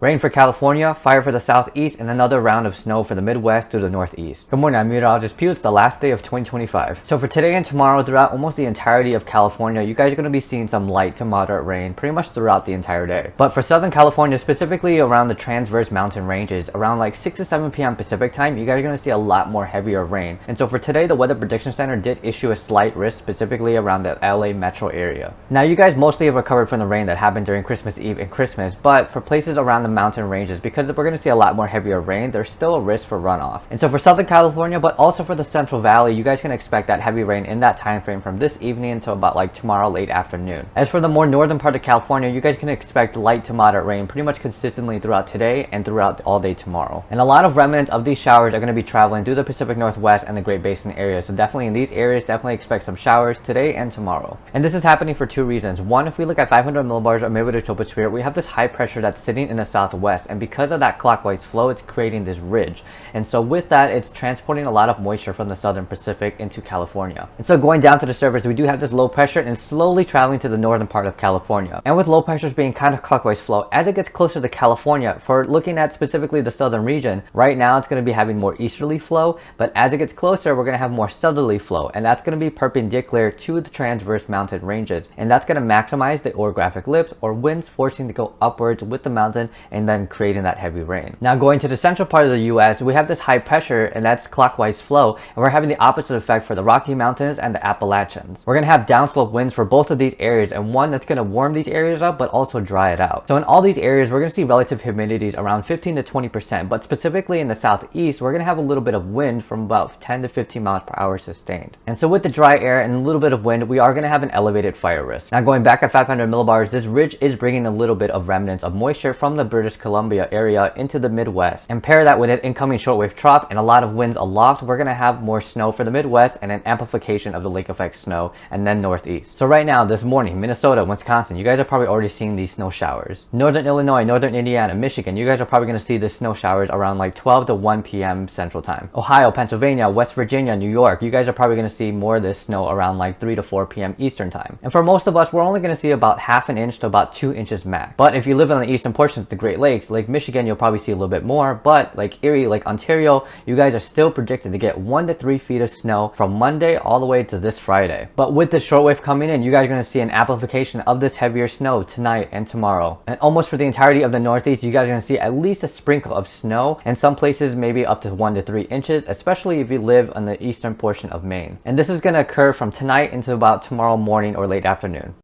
Rain for California, fire for the southeast, and another round of snow for the Midwest through the Northeast. Good morning, I'm meteorologist Pew. It's the last day of 2025. So for today and tomorrow, throughout almost the entirety of California, you guys are going to be seeing some light to moderate rain pretty much throughout the entire day. But for Southern California, specifically around the Transverse mountain ranges, around like 6 to 7 p.m. Pacific time, you guys are going to see a lot more heavier rain. And so for today, the Weather Prediction Center did issue a slight risk specifically around the LA metro area. Now, you guys mostly have recovered from the rain that happened during Christmas Eve and Christmas, but for places around the mountain ranges, because we're going to see a lot more heavier rain, there's still a risk for runoff. And so for Southern California, but also for the Central Valley, you guys can expect that heavy rain in that time frame from this evening until about like tomorrow late afternoon. As for the more northern part of California, you guys can expect light to moderate rain pretty much consistently throughout today and throughout all day tomorrow. And a lot of remnants of these showers are going to be traveling through the Pacific Northwest and the Great Basin area. So definitely in these areas, definitely expect some showers today and tomorrow. And this is happening for two reasons. One, if we look at 500 millibars of midwinter troposphere, we have this high pressure that's sitting in the southwest, and because of that clockwise flow, it's creating this ridge. And so with that, it's transporting a lot of moisture from the southern Pacific into California. And so going down to the surface, we do have this low pressure and slowly traveling to the northern part of California. And with low pressures being kind of clockwise flow, as it gets closer to California, for looking at specifically the southern region, right now it's going to be having more easterly flow, but as it gets closer, we're going to have more southerly flow, and that's going to be perpendicular to the transverse mountain ranges. And that's going to maximize the orographic lift, or winds forcing to go upwards with the mountain and then creating that heavy rain. Now going to the central part of the US, we have this high pressure and that's clockwise flow, and we're having the opposite effect for the Rocky Mountains and the Appalachians. We're going to have downslope winds for both of these areas, and one that's going to warm these areas up but also dry it out. So in all these areas, we're going to see relative humidities around 15 to 20%, but specifically in the southeast, we're going to have a little bit of wind from about 10 to 15 miles per hour sustained. And so with the dry air and a little bit of wind, we are going to have an elevated fire risk. Now going back at 500 millibars, this ridge is bringing a little bit of remnants of moisture from the British Columbia area into the Midwest, and pair that with an incoming shortwave trough and a lot of winds aloft, we're going to have more snow for the Midwest and an amplification of the lake effect snow, and then northeast. So right now, this morning, Minnesota, Wisconsin, you guys are probably already seeing these snow showers. Northern Illinois, Northern Indiana, Michigan, you guys are probably going to see the snow showers around like 12 to 1 p.m. Central Time. Ohio, Pennsylvania, West Virginia, New York, you guys are probably going to see more of this snow around like 3 to 4 p.m. Eastern Time. And for most of us, we're only going to see about half an inch to about 2 inches max. But if you live on the eastern portion of the Great Lakes, Lake Michigan, you'll probably see a little bit more. But like Erie, like Ontario, you guys are still predicted to get 1 to 3 feet of snow from Monday all the way to this Friday. But with the shortwave coming in, you guys are going to see an amplification of this heavier snow tonight and tomorrow. And almost for the entirety of the Northeast, you guys are going to see at least a sprinkle of snow, and some places maybe up to 1 to 3 inches, especially if you live on the eastern portion of Maine. And this is going to occur from tonight into about tomorrow morning or late afternoon.